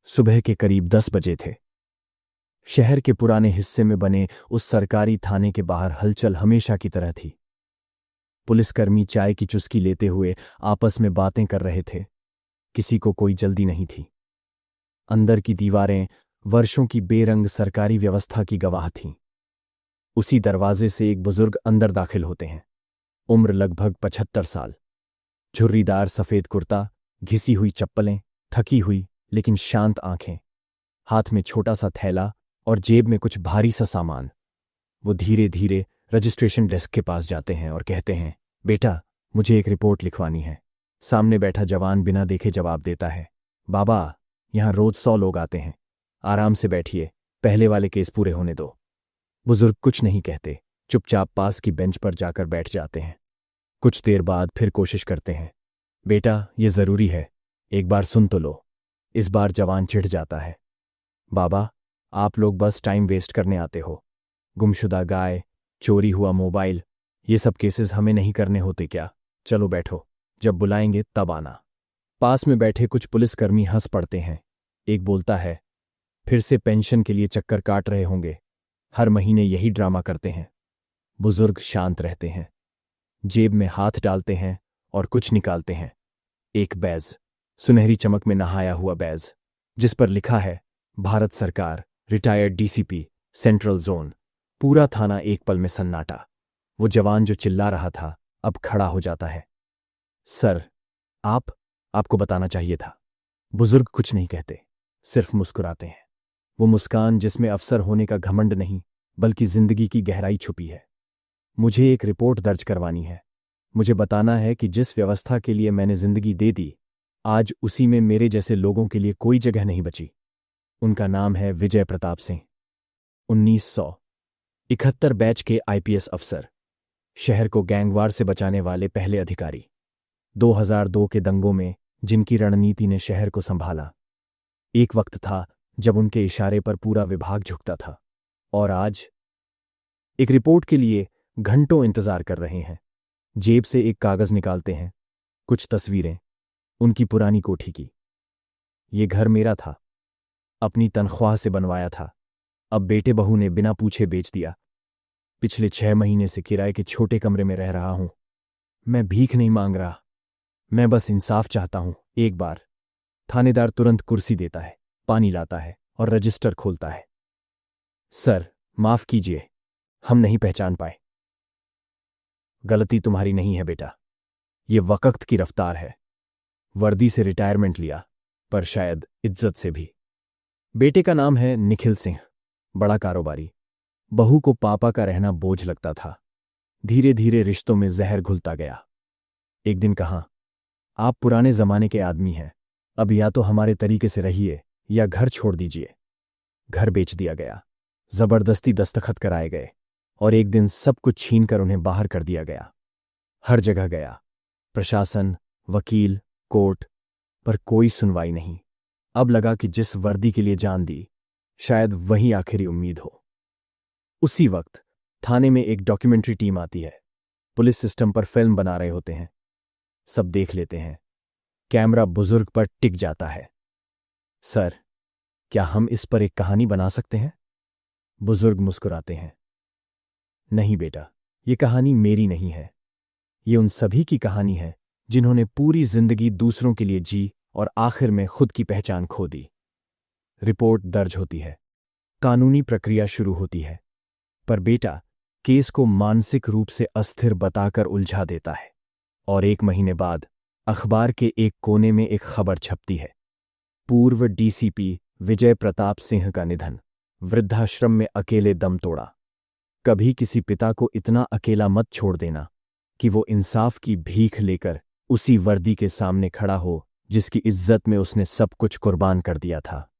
सुबह के करीब 10 बजे थे। शहर के पुराने हिस्से में बने उस सरकारी थाने के बाहर हलचल हमेशा की तरह थी। पुलिसकर्मी चाय की चुस्की लेते हुए आपस में बातें कर रहे थे। किसी को कोई जल्दी नहीं थी। अंदर की दीवारें वर्षों की बेरंग सरकारी व्यवस्था की गवाह थीं। उसी दरवाजे से एक बुजुर्ग अंदर दाखिल होते हैं। उम्र लगभग 75 साल। झुर्रीदार सफेद कुर्ता, घिसी हुई चप्पलें, थकी हुई लेकिन शांत आंखें, हाथ में छोटा सा थैला और जेब में कुछ भारी सा सामान। वो धीरे धीरे रजिस्ट्रेशन डेस्क के पास जाते हैं और कहते हैं, बेटा, मुझे एक रिपोर्ट लिखवानी है। सामने बैठा जवान बिना देखे जवाब देता है, बाबा, यहां रोज 100 लोग आते हैं। आराम से बैठिए, पहले वाले केस पूरे होने दो। बुजुर्ग कुछ नहीं कहते, चुपचाप पास की बेंच पर जाकर बैठ जाते हैं। कुछ देर बाद फिर कोशिश करते हैं, बेटा, ये जरूरी है, एक बार सुन तो लो। इस बार जवान चिढ़ जाता है, बाबा, आप लोग बस टाइम वेस्ट करने आते हो। गुमशुदा गाय, चोरी हुआ मोबाइल, ये सब केसेस हमें नहीं करने होते क्या? चलो बैठो, जब बुलाएंगे तब आना। पास में बैठे कुछ पुलिसकर्मी हंस पड़ते हैं। एक बोलता है, फिर से पेंशन के लिए चक्कर काट रहे होंगे, हर महीने यही ड्रामा करते हैं। बुजुर्ग शांत रहते हैं, जेब में हाथ डालते हैं और कुछ निकालते हैं। एक बैज, सुनहरी चमक में नहाया हुआ बैज, जिस पर लिखा है भारत सरकार, रिटायर्ड डीसीपी, सेंट्रल जोन। पूरा थाना एक पल में सन्नाटा। वो जवान जो चिल्ला रहा था अब खड़ा हो जाता है। सर, आपको बताना चाहिए था। बुजुर्ग कुछ नहीं कहते, सिर्फ मुस्कुराते हैं। वो मुस्कान जिसमें अफसर होने का घमंड नहीं बल्कि जिंदगी की गहराई छुपी है। मुझे एक रिपोर्ट दर्ज करवानी है। मुझे बताना है कि जिस व्यवस्था के लिए मैंने जिंदगी दे दी, आज उसी में मेरे जैसे लोगों के लिए कोई जगह नहीं बची। उनका नाम है विजय प्रताप सिंह। 1971 बैच के आईपीएस अफसर, शहर को गैंगवार से बचाने वाले पहले अधिकारी। 2002 के दंगों में जिनकी रणनीति ने शहर को संभाला। एक वक्त था जब उनके इशारे पर पूरा विभाग झुकता था, और आज एक रिपोर्ट के लिए घंटों इंतजार कर रहे हैं। जेब से एक कागज निकालते हैं, कुछ तस्वीरें, उनकी पुरानी कोठी की। ये घर मेरा था, अपनी तनख्वाह से बनवाया था, अब बेटे बहू ने बिना पूछे बेच दिया। पिछले 6 महीने से किराए के छोटे कमरे में रह रहा हूं। मैं भीख नहीं मांग रहा, मैं बस इंसाफ चाहता हूं। एक बार थानेदार तुरंत कुर्सी देता है, पानी लाता है और रजिस्टर खोलता है। सर, माफ कीजिए, हम नहीं पहचान पाए। गलती तुम्हारी नहीं है बेटा, ये वक्त की रफ्तार है। वर्दी से रिटायरमेंट लिया, पर शायद इज्जत से भी। बेटे का नाम है निखिल सिंह, बड़ा कारोबारी। बहू को पापा का रहना बोझ लगता था। धीरे धीरे रिश्तों में जहर घुलता गया। एक दिन कहा, आप पुराने जमाने के आदमी हैं, अब या तो हमारे तरीके से रहिए या घर छोड़ दीजिए। घर बेच दिया गया, जबरदस्ती दस्तखत कराए गए और एक दिन सब कुछ छीनकर उन्हें बाहर कर दिया गया। हर जगह गया, प्रशासन, वकील, कोर्ट, पर कोई सुनवाई नहीं। अब लगा कि जिस वर्दी के लिए जान दी, शायद वही आखिरी उम्मीद हो। उसी वक्त थाने में एक डॉक्यूमेंट्री टीम आती है। पुलिस सिस्टम पर फिल्म बना रहे होते हैं। सब देख लेते हैं। कैमरा बुजुर्ग पर टिक जाता है। सर, क्या हम इस पर एक कहानी बना सकते हैं? बुजुर्ग मुस्कुराते हैं, नहीं बेटा, ये कहानी मेरी नहीं है, ये उन सभी की कहानी है जिन्होंने पूरी जिंदगी दूसरों के लिए जी और आखिर में खुद की पहचान खो दी। रिपोर्ट दर्ज होती है, कानूनी प्रक्रिया शुरू होती है, पर बेटा केस को मानसिक रूप से अस्थिर बताकर उलझा देता है। और 1 महीने बाद अखबार के एक कोने में एक खबर छपती है, पूर्व डीसीपी विजय प्रताप सिंह का निधन, वृद्धाश्रम में अकेले दम तोड़ा। कभी किसी पिता को इतना अकेला मत छोड़ देना कि वो इंसाफ की भीख लेकर उसी वर्दी के सामने खड़ा हो जिसकी इज्जत में उसने सब कुछ कुर्बान कर दिया था।